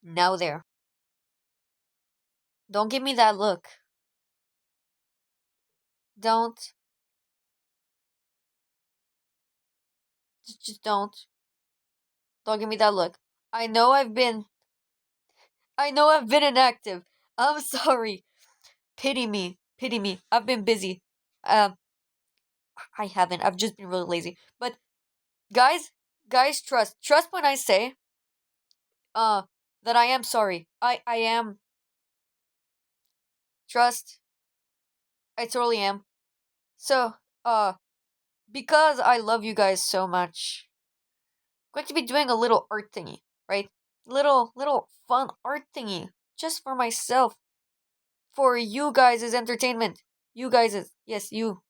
Now there. Don't give me that look. Don't. Just don't. Don't give me that look. I know I've been. I know I've been inactive. I'm sorry. Pity me. Pity me. I've been busy. Um, I haven't. I've just been really lazy. But guys, trust when I say uh that I am sorry. I am. Trust. I totally am. So, uh because I love you guys so much, I'm going to be doing a little art thingy, right? Little fun art thingy just for myself, for you guys' entertainment. You guys' yes, you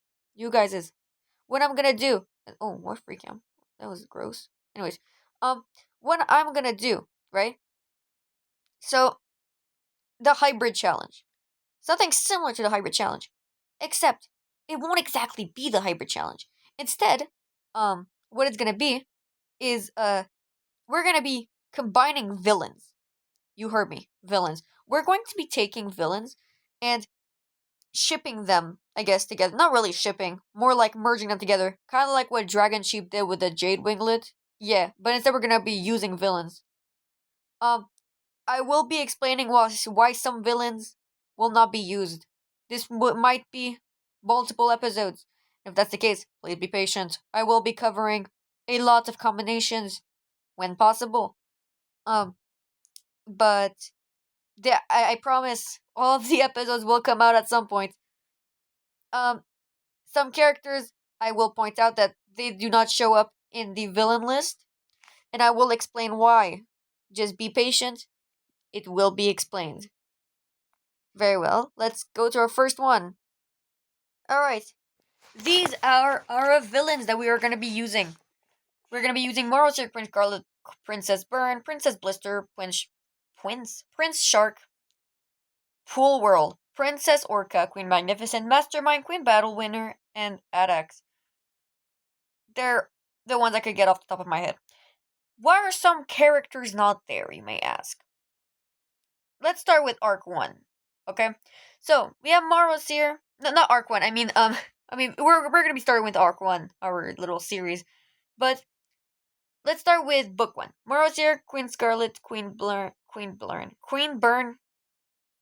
guys' what I'm gonna do. Oh, what free cam? That was gross. Anyways, um, what I'm gonna do, right? So the hybrid challenge, something similar to the hybrid challenge, except it won't exactly be the hybrid challenge. Instead, what it's gonna be is we're gonna be combining villains. You heard me, villains. We're going to be taking villains and shipping them, I guess, together. Not really shipping, more like merging them together. Kind of like what Dragon Sheep did with the Jade Winglet. Yeah, but instead we're gonna be using villains. Um, I will be explaining why some villains will not be used. This might be multiple episodes. If that's the case, please be patient. I will be covering a lot of combinations when possible. Um, but I promise all of the episodes will come out at some point. Um, some characters I will point out that they do not show up in the villain list, and I will explain why. Just be patient, it will be explained. Very well, let's go to our first one. Alright, these are our villains that we are going to be using. We're going to be using Morrowshark, Prince Scarlet, Princess Burn, Princess Blister, Prince Shark, Pool World, Princess Orca, Queen Magnificent, Mastermind, Queen Battle Winner, and Adax. They're the ones I could get off the top of my head. Why are some characters not there, you may ask? Let's start with Arc 1. Okay? So, we have Maros here. No, not Arc 1. We're gonna be starting with Arc 1, our little series. But let's start with Book 1. Maros here, Queen Scarlet, Queen Burn,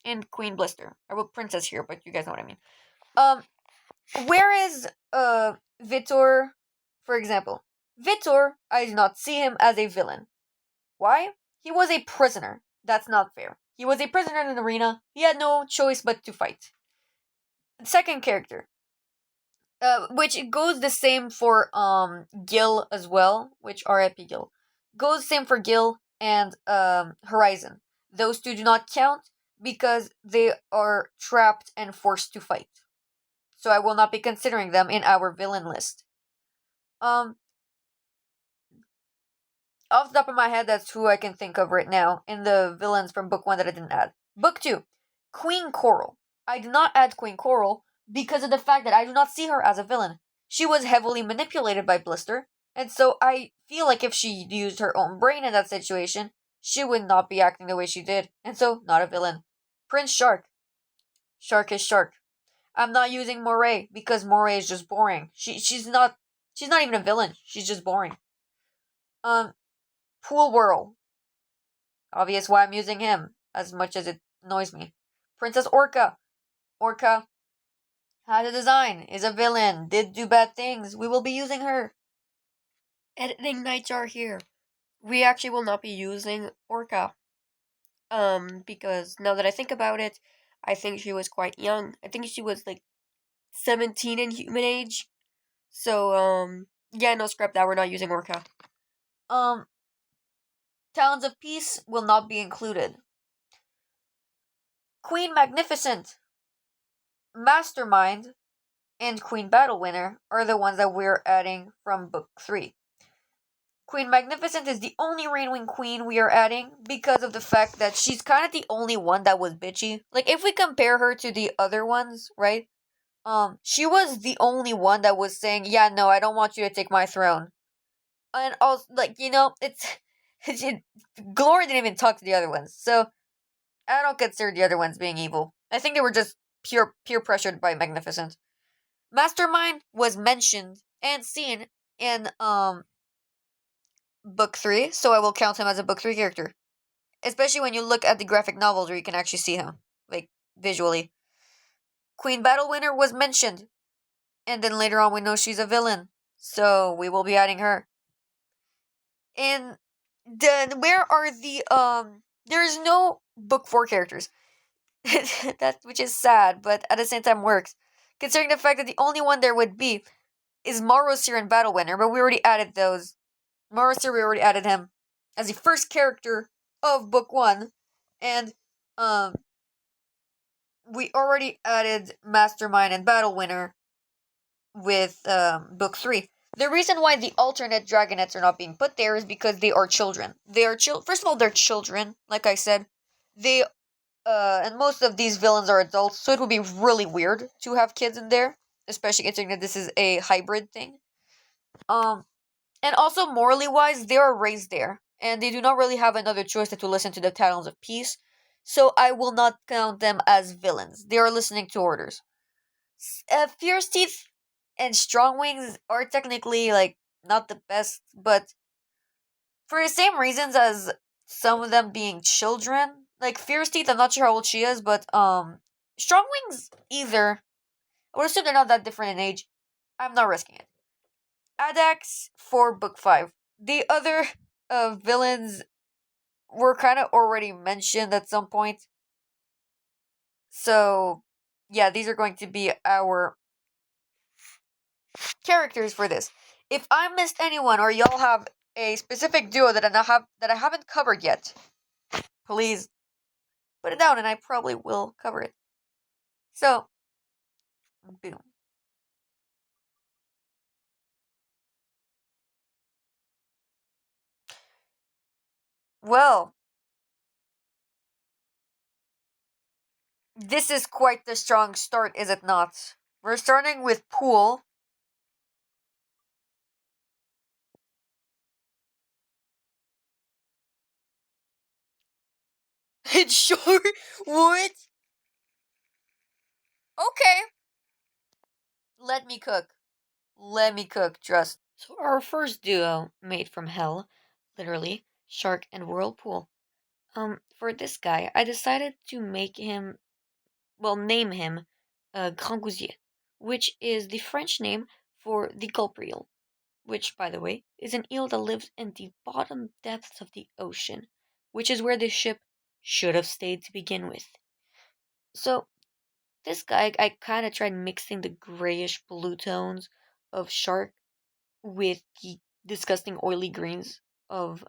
and Queen Blister. I wrote Princess here, but you guys know what I mean. Um, where is Vitor, for example? Vitor, I do not see him as a villain. Why? He was a prisoner. That's not fair. He was a prisoner in an arena. He had no choice but to fight. Second character, which goes the same for Gil as well, which R.I.P. Gil. Goes the same for Gil and Horizon. Those two do not count because they are trapped and forced to fight. So I will not be considering them in our villain list. Um, Off the top of my head, that's who I can think of right now in the villains from book 1 that I didn't add. Book 2, Queen Coral. I did not add Queen Coral because of the fact that I do not see her as a villain. She was heavily manipulated by Blister, and so I feel like if she used her own brain in that situation, she would not be acting the way she did, and so not a villain. Prince Shark. Shark is Shark. I'm not using Moray because Moray is just boring. She's not even a villain. She's just boring. Um Pool Whirl. Obvious why I'm using him, as much as it annoys me. Princess Orca. Orca has a design, is a villain, did do bad things. We will be using her. Editing Nightjar here. We actually will not be using Orca. Because now that I think about it, I think she was quite young. I think she was like 17 in human age. So, yeah, no, scrap that. We're not using Orca. Um, Talons of Peace will not be included. Queen Magnificent, Mastermind, and Queen Battle Winner are the ones that we're adding from book 3. Queen Magnificent is the only Rainwing Queen we are adding because of the fact that she's kind of the only one that was bitchy. Like, if we compare her to the other ones, right? She was the only one that was saying, yeah, no, I don't want you to take my throne. And also, like, it's Glory didn't even talk to the other ones, so I don't consider the other ones being evil. I think they were just pure peer pressured by Magnificent. Mastermind was mentioned and seen in book 3, so I will count him as a book 3 character. Especially when you look at the graphic novels where you can actually see him, like visually. Queen Battle Winner was mentioned, and then later on we know she's a villain, so we will be adding her. And then where are the there's no book 4 characters. That which is sad, but at the same time works. Considering the fact that the only one there would be is Marosir and Battle Winner, but we already added those. Marosir, we already added him as the first character of book 1, and um we already added Mastermind and Battle Winner with book 3. The reason why the alternate dragonets are not being put there is because they are children. They are first of all, they're children, like I said. They and most of these villains are adults, so it would be really weird to have kids in there, especially considering that this is a hybrid thing. Um and also morally wise, they are raised there, and they do not really have another choice than to listen to the Talons of Peace. So I will not count them as villains. They are listening to orders. Fierce Teeth and Strong Wings are technically like not the best, but for the same reasons as some of them being children. Like Fierce Teeth, I'm not sure how old she is, but Strong Wings either. I would assume they're not that different in age. I'm not risking it. Adax for book 5. The other villains were kind of already mentioned at some point. So, yeah, these are going to be our characters for this. If I missed anyone or y'all have a specific duo that I haven't covered yet, please put it down and I probably will cover it. So, boom. Well, this is quite the strong start, is it not? We're starting with Pool. It's sure what? Okay. Let me cook. Let me cook, trust. So our first duo made from hell, literally, Shark and Whirlpool. For this guy, I decided to name him Grand Gousier, which is the French name for the gulper eel, which, by the way, is an eel that lives in the bottom depths of the ocean, which is where the ship should have stayed to begin with. So, this guy, I kind of tried mixing the grayish blue tones of Shark with the disgusting oily greens of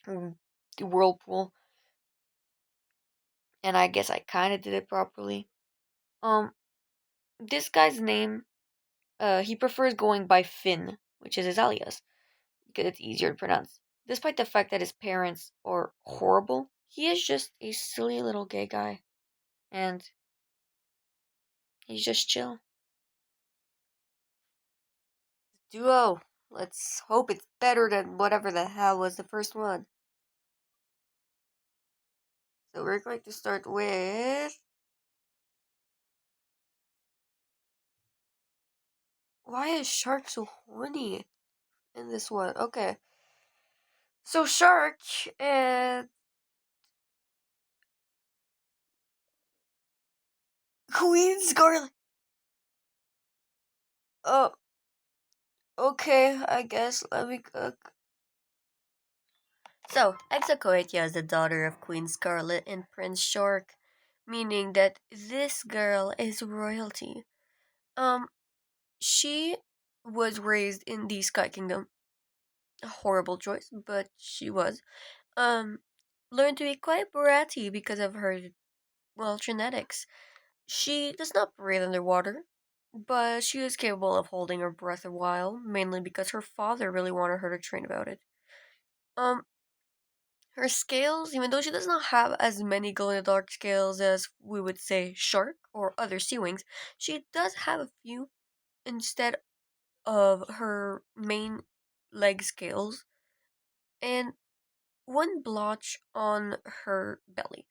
the Whirlpool, and I guess I kind of did it properly. Um, this guy's name, he prefers going by Finn, which is his alias, because it's easier to pronounce. Despite the fact that his parents are horrible, he is just a silly little gay guy, and he's just chill. Duo. Let's hope it's better than whatever the hell was the first one. So we're going to start with. Why is Shark so horny in this one? Okay. So Shark and Queen Scarlet. Oh, okay, I guess. Let me cook. So, Exocoetia is the daughter of Queen Scarlet and Prince Shark, meaning that this girl is royalty. Um, she was raised in the Sky Kingdom. A horrible choice, but she was. Um, learned to be quite bratty because of her, well, genetics. She does not breathe underwater, but she is capable of holding her breath a while, mainly because her father really wanted her to train about it. Um, her scales, even though she does not have as many glow in the dark scales as we would say shark or other sea wings, she does have a few instead of her main leg scales. and one blotch on her belly.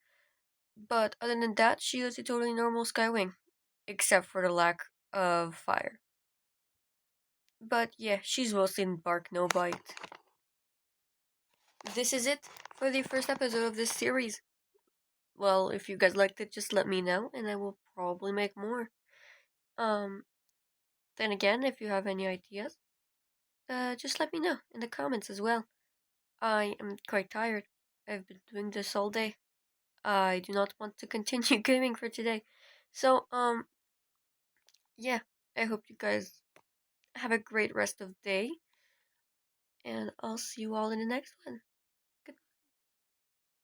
But other than that, she was a totally normal Skywing, except for the lack of fire. But yeah, she's mostly in bark, no bite. This is it for the first episode of this series. Well, if you guys liked it, just let me know, and I will probably make more. Um, then again, if you have any ideas, just let me know in the comments as well. I am quite tired. I've been doing this all day. I do not want to continue gaming for today. So, yeah, I hope you guys have a great rest of the day, and I'll see you all in the next one.